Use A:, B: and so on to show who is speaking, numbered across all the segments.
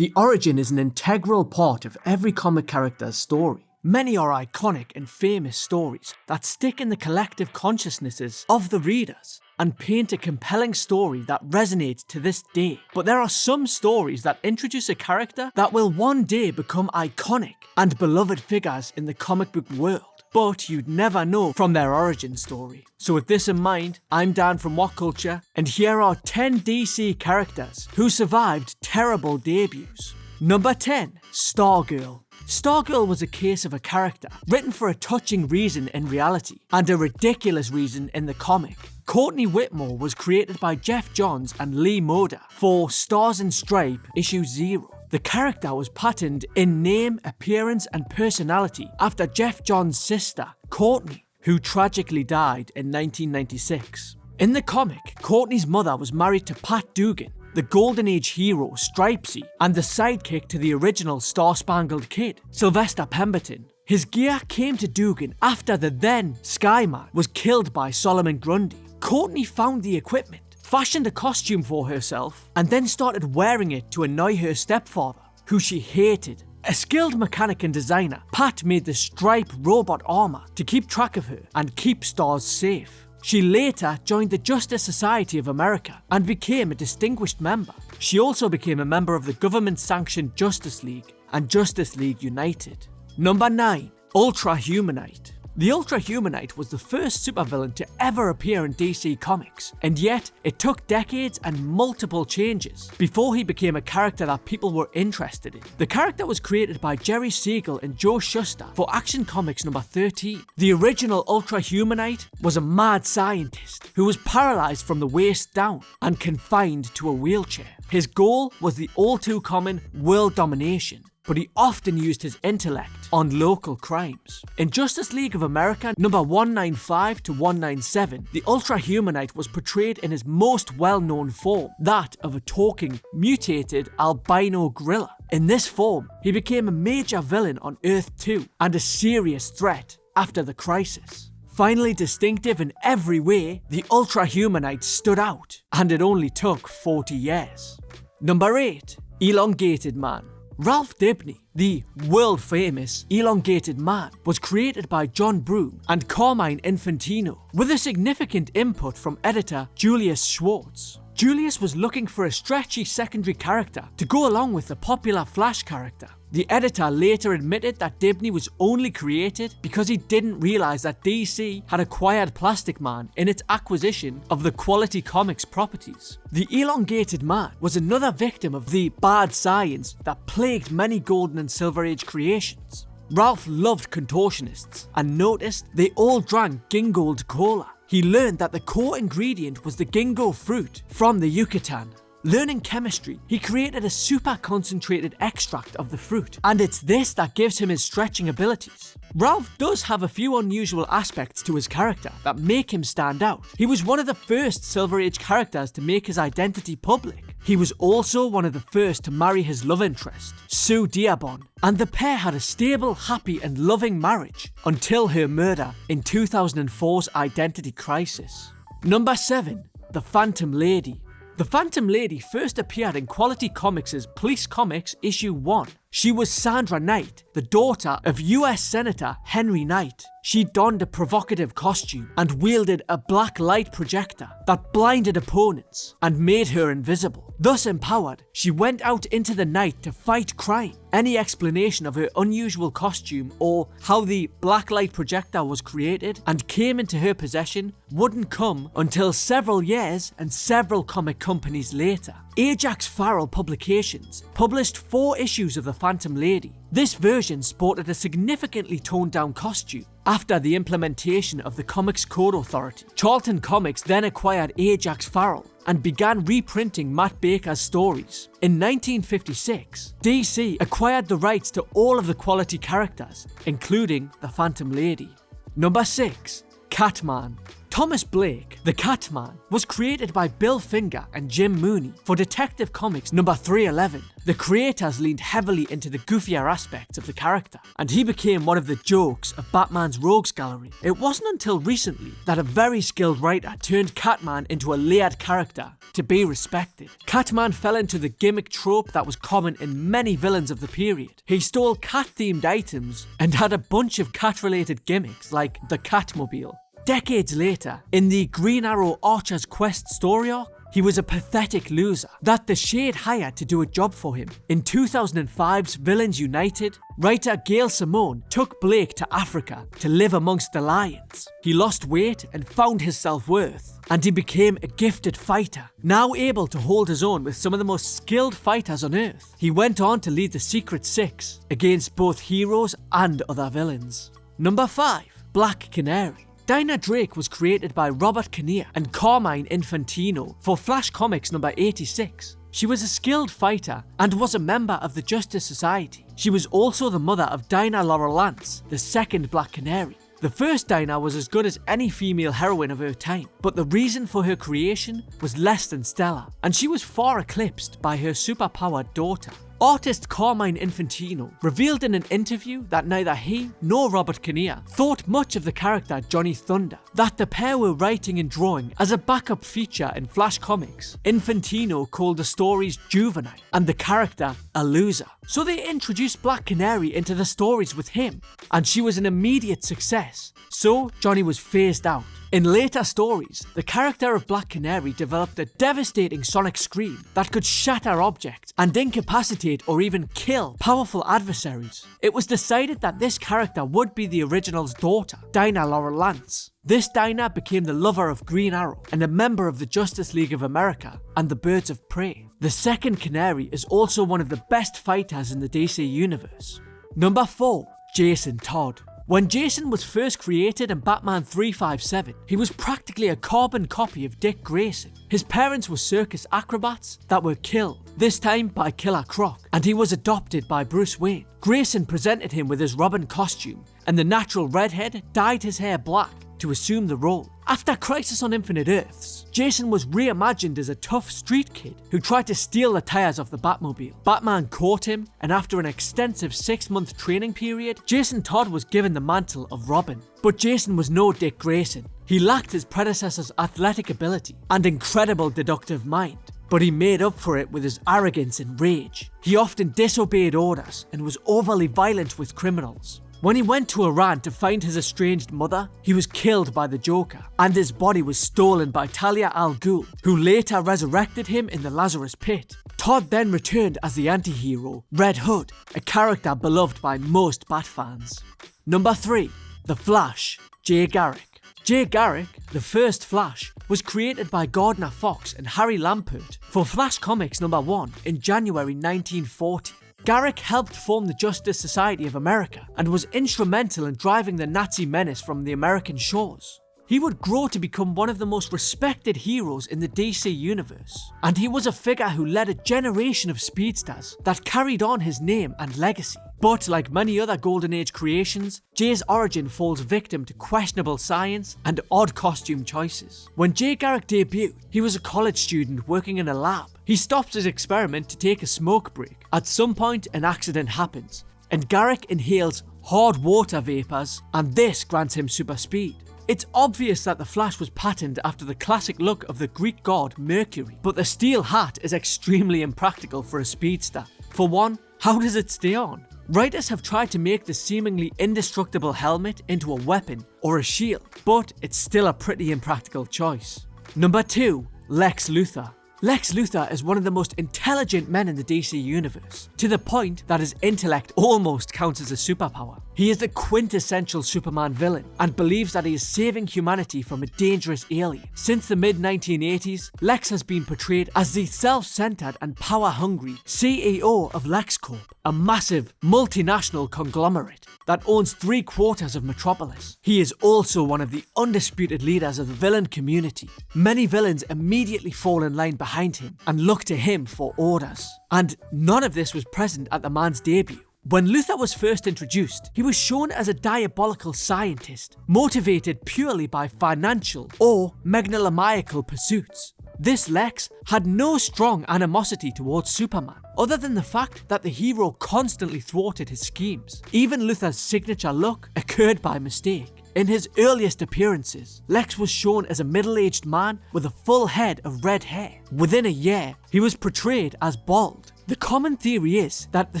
A: The origin is an integral part of every comic character's story. Many are iconic and famous stories that stick in the collective consciousnesses of the readers and paint a compelling story that resonates to this day. But there are some stories that introduce a character that will one day become iconic and beloved figures in the comic book world, but you'd never know from their origin story. So with this in mind, I'm Dan from What Culture, and here are 10 DC characters who survived terrible debuts. Number 10, Stargirl. Stargirl was a case of a character written for a touching reason in reality and a ridiculous reason in the comic. Courtney Whitmore was created by Jeff Johns and Lee Moder for Stars and Stripe issue 0. The character was patterned in name, appearance and personality after Jeff Johns' sister, Courtney, who tragically died in 1996. In the comic, Courtney's mother was married to Pat Dugan, the Golden Age hero Stripesy, and the sidekick to the original Star-Spangled Kid, Sylvester Pemberton. His gear came to Dugan after the then Skyman was killed by Solomon Grundy. Courtney found the equipment, fashioned a costume for herself, and then started wearing it to annoy her stepfather, who she hated. A skilled mechanic and designer, Pat made the Stripe robot armor to keep track of her and keep Stars safe. She later joined the Justice Society of America and became a distinguished member. She also became a member of the government-sanctioned Justice League and Justice League United. Number 9, Ultra-Humanite. The Ultra-Humanite was the first supervillain to ever appear in DC Comics, and yet it took decades and multiple changes before he became a character that people were interested in. The character was created by Jerry Siegel and Joe Shuster for Action Comics number 13. The original Ultra-Humanite was a mad scientist who was paralyzed from the waist down and confined to a wheelchair. His goal was the all-too-common world domination, but he often used his intellect on local crimes. In Justice League of America number 195 to 197, the Ultra-Humanite was portrayed in his most well-known form, that of a talking, mutated albino gorilla. In this form, he became a major villain on Earth 2 and a serious threat after the Crisis. Finally distinctive in every way, the Ultra-Humanite stood out, and it only took 40 years. Number 8, Elongated Man. Ralph Dibny, the world-famous Elongated Man, was created by John Broome and Carmine Infantino, with a significant input from editor Julius Schwartz. Julius was looking for a stretchy secondary character to go along with the popular Flash character. The editor later admitted that Dibny was only created because he didn't realise that DC had acquired Plastic Man in its acquisition of the Quality Comics properties. The Elongated Man was another victim of the bad science that plagued many Golden and Silver Age creations. Ralph loved contortionists and noticed they all drank Gingold Cola. He learned that the core ingredient was the gingo fruit from the Yucatan. Learning chemistry, he created a super concentrated extract of the fruit, and it's this that gives him his stretching abilities. Ralph does have a few unusual aspects to his character that make him stand out. He was one of the first Silver Age characters to make his identity public. He was also one of the first to marry his love interest, Sue Diabon, and the pair had a stable, happy and loving marriage until her murder in 2004's Identity Crisis. Number 7, The Phantom Lady. The Phantom Lady first appeared in Quality Comics' Police Comics issue 1. She was Sandra Knight, the daughter of US Senator Henry Knight. She donned a provocative costume and wielded a black light projector that blinded opponents and made her invisible. Thus empowered, she went out into the night to fight crime. Any explanation of her unusual costume or how the black light projector was created and came into her possession wouldn't come until several years and several comic companies later. Ajax Farrell Publications published 4 issues of The Phantom Lady. This version sported a significantly toned down costume. After the implementation of the Comics Code Authority, Charlton Comics then acquired Ajax Farrell and began reprinting Matt Baker's stories. In 1956, DC acquired the rights to all of the Quality characters, including the Phantom Lady. Number 6, CATMAN. Thomas Blake, the Catman, was created by Bill Finger and Jim Mooney for Detective Comics number 311. The creators leaned heavily into the goofier aspects of the character, and he became one of the jokes of Batman's rogues gallery. It wasn't until recently that a very skilled writer turned Catman into a layered character to be respected. Catman fell into the gimmick trope that was common in many villains of the period. He stole cat-themed items and had a bunch of cat-related gimmicks like the Catmobile. Decades later, in the Green Arrow Archer's Quest story arc, he was a pathetic loser that the Shade hired to do a job for him. In 2005's Villains United, writer Gail Simone took Blake to Africa to live amongst the lions. He lost weight and found his self-worth, and he became a gifted fighter, now able to hold his own with some of the most skilled fighters on Earth. He went on to lead the Secret Six against both heroes and other villains. Number 5. Black Canary. Dinah Drake was created by Robert Kinnear and Carmine Infantino for Flash Comics number 86. She was a skilled fighter and was a member of the Justice Society. She was also the mother of Dinah Laurel Lance, the second Black Canary. The first Dinah was as good as any female heroine of her time, but the reason for her creation was less than stellar, and she was far eclipsed by her superpowered daughter. Artist Carmine Infantino revealed in an interview that neither he nor Robert Kinnear thought much of the character Johnny Thunder, that the pair were writing and drawing as a backup feature in Flash Comics. Infantino called the stories juvenile and the character a loser. So they introduced Black Canary into the stories with him, and she was an immediate success, so Johnny was phased out. In later stories, the character of Black Canary developed a devastating sonic scream that could shatter objects and incapacitate or even kill powerful adversaries. It was decided that this character would be the original's daughter, Dinah Laurel Lance. This Dinah became the lover of Green Arrow and a member of the Justice League of America and the Birds of Prey. The second Canary is also one of the best fighters in the DC universe. Number 4. Jason Todd. When Jason was first created in Batman 357, he was practically a carbon copy of Dick Grayson. His parents were circus acrobats that were killed, this time by Killer Croc, and he was adopted by Bruce Wayne. Grayson presented him with his Robin costume, and the natural redhead dyed his hair black to assume the role. After Crisis on Infinite Earths, Jason was reimagined as a tough street kid who tried to steal the tires off the Batmobile. Batman caught him, and after an extensive 6-month training period, Jason Todd was given the mantle of Robin. But Jason was no Dick Grayson. He lacked his predecessor's athletic ability and incredible deductive mind, but he made up for it with his arrogance and rage. He often disobeyed orders and was overly violent with criminals. When he went to Iran to find his estranged mother, he was killed by the Joker, and his body was stolen by Talia al Ghul, who later resurrected him in the Lazarus Pit. Todd then returned as the anti-hero, Red Hood, a character beloved by most Bat fans. Number 3. The Flash, Jay Garrick. Jay Garrick, the first Flash, was created by Gardner Fox and Harry Lampert for Flash Comics number 1 in January 1940. Garrick helped form the Justice Society of America and was instrumental in driving the Nazi menace from the American shores. He would grow to become one of the most respected heroes in the DC universe, and he was a figure who led a generation of speedsters that carried on his name and legacy. But like many other Golden Age creations, Jay's origin falls victim to questionable science and odd costume choices. When Jay Garrick debuted, he was a college student working in a lab. He stops his experiment to take a smoke break. At some point, an accident happens, and Garrick inhales hard water vapors, and this grants him super speed. It's obvious that the Flash was patterned after the classic look of the Greek god Mercury, but the steel hat is extremely impractical for a speedster. For one, how does it stay on? Writers have tried to make the seemingly indestructible helmet into a weapon or a shield, but it's still a pretty impractical choice. Number 2. Lex Luthor. Lex Luthor is one of the most intelligent men in the DC universe, to the point that his intellect almost counts as a superpower. He is the quintessential Superman villain and believes that he is saving humanity from a dangerous alien. Since the mid-1980s, Lex has been portrayed as the self-centered and power-hungry CEO of LexCorp, a massive multinational conglomerate that owns 3/4 of Metropolis. He is also one of the undisputed leaders of the villain community. Many villains immediately fall in line behind him and look to him for orders. And none of this was present at the man's debut. When Luthor was first introduced, he was shown as a diabolical scientist, motivated purely by financial or megalomaniacal pursuits. This Lex had no strong animosity towards Superman, other than the fact that the hero constantly thwarted his schemes. Even Luthor's signature look occurred by mistake. In his earliest appearances, Lex was shown as a middle-aged man with a full head of red hair. Within a year, he was portrayed as bald. The common theory is that the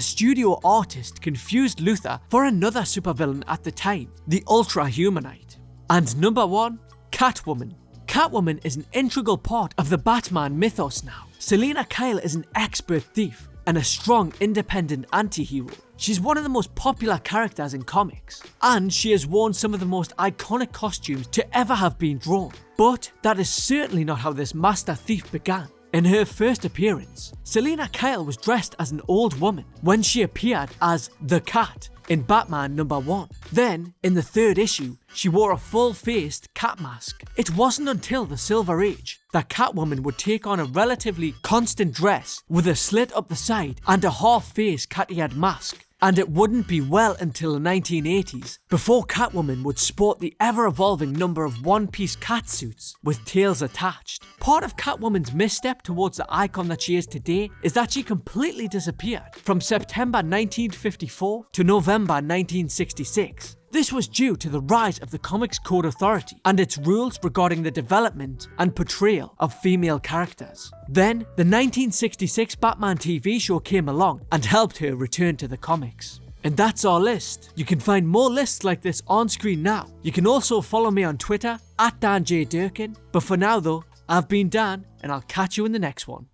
A: studio artist confused Luthor for another supervillain at the time, the Ultra-Humanite. And number 1, Catwoman. Catwoman is an integral part of the Batman mythos now. Selina Kyle is an expert thief and a strong independent anti-hero. She's one of the most popular characters in comics, and she has worn some of the most iconic costumes to ever have been drawn. But that is certainly not how this master thief began. In her first appearance, Selina Kyle was dressed as an old woman when she appeared as the Cat in Batman number 1. Then, in the 3rd issue, she wore a full-faced cat mask. It wasn't until the Silver Age that Catwoman would take on a relatively constant dress with a slit up the side and a half-face cat-eared mask. And it wouldn't be well until the 1980s before Catwoman would sport the ever-evolving number of one-piece catsuits with tails attached. Part of Catwoman's misstep towards the icon that she is today is that she completely disappeared from September 1954 to November 1966. This was due to the rise of the Comics Code Authority and its rules regarding the development and portrayal of female characters. Then, the 1966 Batman TV show came along and helped her return to the comics. And that's our list. You can find more lists like this on screen now. You can also follow me on Twitter @DanJDurkin. But for now though, I've been Dan, and I'll catch you in the next one.